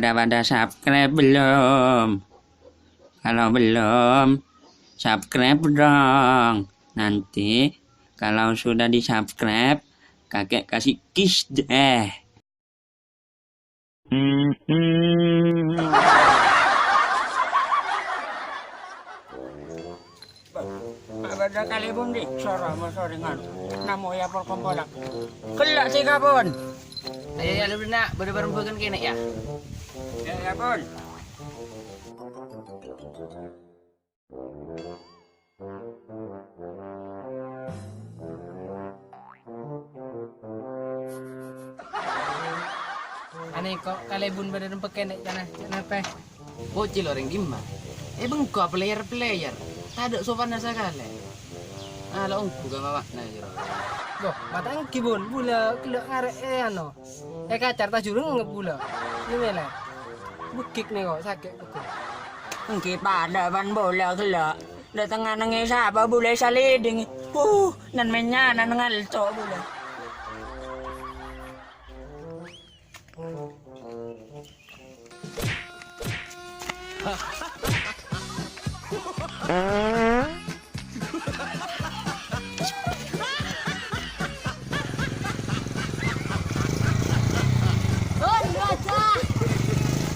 Udah pada subscribe belum? Kalau belum, subscribe dong. Nanti kalau sudah di subscribe, kakek kasih kiss deh. Pada kali pun di sora masoringan namo ya por kompodak kelak sih kapon Ya lu nak baru-baru bukan kene ya. ya pun Ane kok kalebun badan pekene jana kenapa? Bocil orang dimma. Bengko player. Tak ada sopan nasa kale. Lo ongku gak mawak na jero. Loh, matang kibun bula kelak ngarek ano. Kacar ta jurung ngebula. Ini mele. Bukik nih kok sakit betul. engke pada ban bola kelak datang nang sapa boleh saliding nan menyana nang alto bola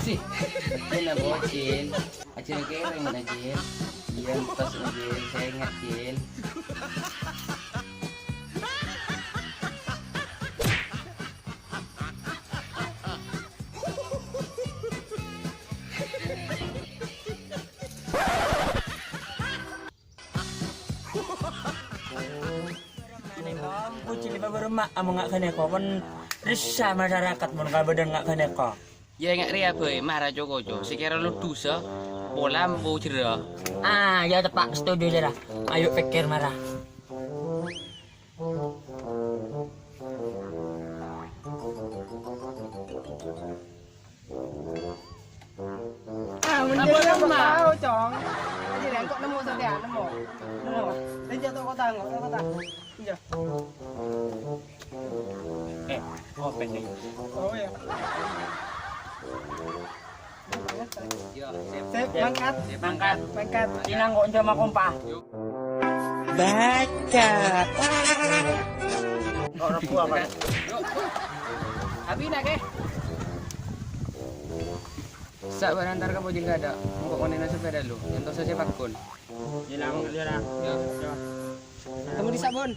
Sih. Ini bocil. Acil kering mana Jil? Iya, tas Jil. Saya ingat Jil. Bocil iba bermak amo ngak kene ko pun resah masyarakat mun kabadan ngak kene ko. Ya ingat ria boy, marah Joko. Sekira lu dosa, bola mau jera. Ya tepak setuju Lira. Ayo pikir marah. Menjadi tahu cong. Jadi yang kok nemu saja nemu. Dan jatuh kota kota. Iya. Open nih. Oh ya. Yo, Sip, mangkat. Mangkat. Inang kok sama kompa. Baca. Kok repu apa? Abi nak ke? Sabar antar ka bocil gak ada. Mau konen na sepeda lu. Yang saja pakun. Hilang Lira. Yo. Temu di sabun.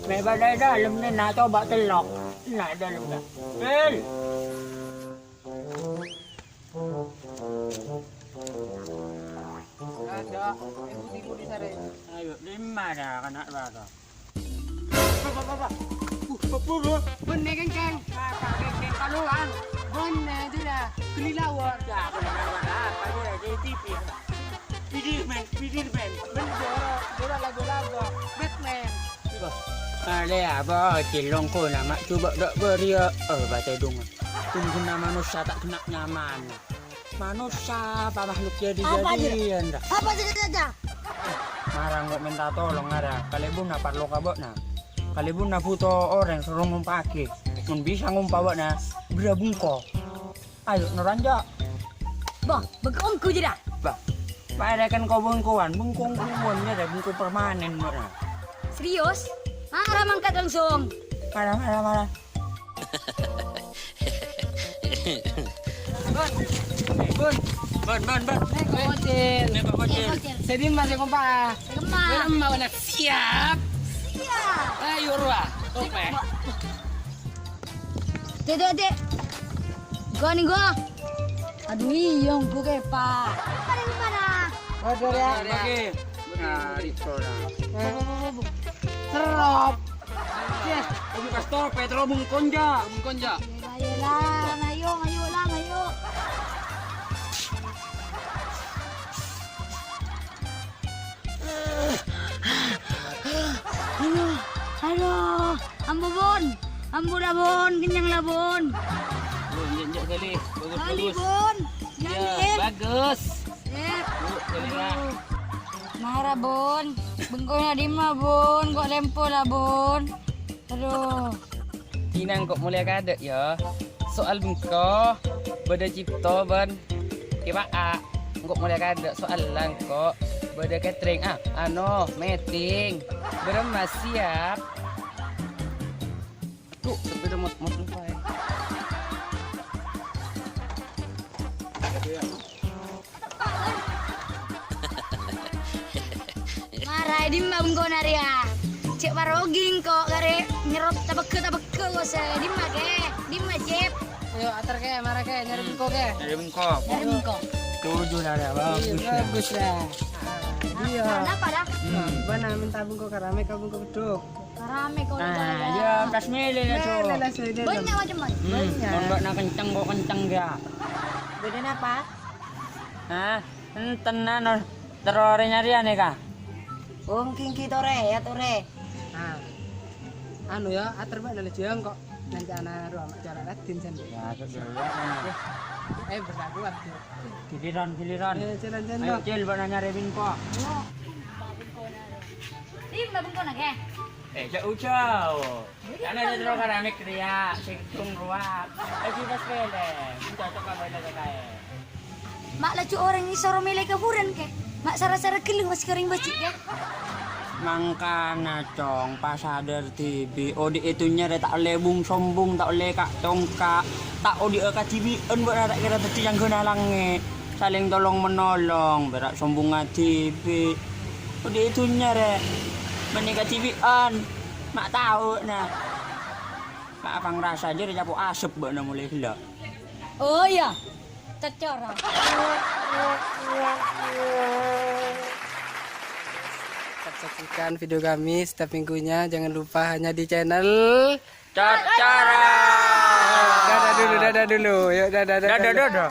May baday dalam nih na coba telok. Nah dalam dah. Bel. Ada. Ibu di sana. Ayo 5 dah kena berapa? Bener kan kang? Keng kaluan. Bener itu dah. Kelilawar. Dah benar-benar apa dia di TV. Spiderman. Bener lagu-lagu. Batman. Ada apa? Cilong ko nama coba dak beria. Baca dong. Tunggu nama manusia tak kena nyaman. Manusia apa makhluk jadi-jadian dah. Apa saja? Marang kok minta tolong ada. Kalibun na parlo kabok na. Kalibun na puto orang suruh ngumpake. Mun bisa ngumpawa na berabung ko. Ayo naranja. Bah, begongku je dah. Ba. Pada kan kau bengkuan nya dah bengku permanen mo na. Serius? Marah mangkat langsung. Marah. Bun. Bocil. Nek bocil. Sedih masih kompa. Kemah. Mau nak siap. Ayo ruah. Oke. Dek. Gua nih gua. Aduh, iyong gua kepa. Mana? Ada ya. Bagi. Nah, di sana. Serop. Yes, aku kasih Petro bungkonja. Yelah, ayo. Aduh, ambu dah bon, kenyang lah bon. Belum jenjak kali. Kali Bagus. bon, Ya, jangan. bagus. Sip. Kali lah. Marah Bun. Bengkoknya Dima Bun. Kok lempo lah Bun. Aduh. Kinang kok mulai kada ya. Soal bengko, beda cipto ben. Kiba a, kok mulai kada soal lang kok. Beda catering meeting. Berema siap. Tuh, sepeda mot lupa ya. Marah Dima bengkok naria. Cek baroging kok kare nyerot tabeke kok saya Dima ke. Dima Jep. Ayo atar ke, marah ke, nyari bengkok ke. Dari bengkok. Dari bengkok. Tujuh nari bagus. Iya, bagus lah. Iya. Kenapa dah? Bana minta bengkok karame ka bengkok beduk. Rame kau Nah, ya plus mili na so. Lelah sudah. Banyak macam-macam. Mondok na kencang kok kencang dia. Bedanya apa? Hah? Enten na no. Terore nyarian ya kah? King tore ya tore. Nah. Anu ya, atar ba dalam jeng kok. Nanti anak ruang cara latin sendiri. Ya, sudah. Berdaguan. Giliran. Ya, jalan-jalan. Ayo cil bana nyari bengkok. Dima bengkok nak ke? Jauh. Karena ada terus karame kriya, sikung ruak. Kita sepele. Kita cocok kabel lagi kae. Mak lacu orang ni soro mele kaburan ke? Mak sara-sara keluh masih kering bacik ke? Mangkana cong pas sadar TV odi itunya tak lebung sombong tak oleh kak tongkak tak odi ka TV buat ada kira tadi yang guna lange saling tolong menolong berak sombong TV odi itunya re menikah TV mak tahu nah mak abang rasa aja dia capu asap bana mulai gila. Oh iya, tercorong. Saksikan video kami setiap minggunya. Jangan lupa hanya di channel Cacara. Dadah dulu. Yuk dadah. Dadah.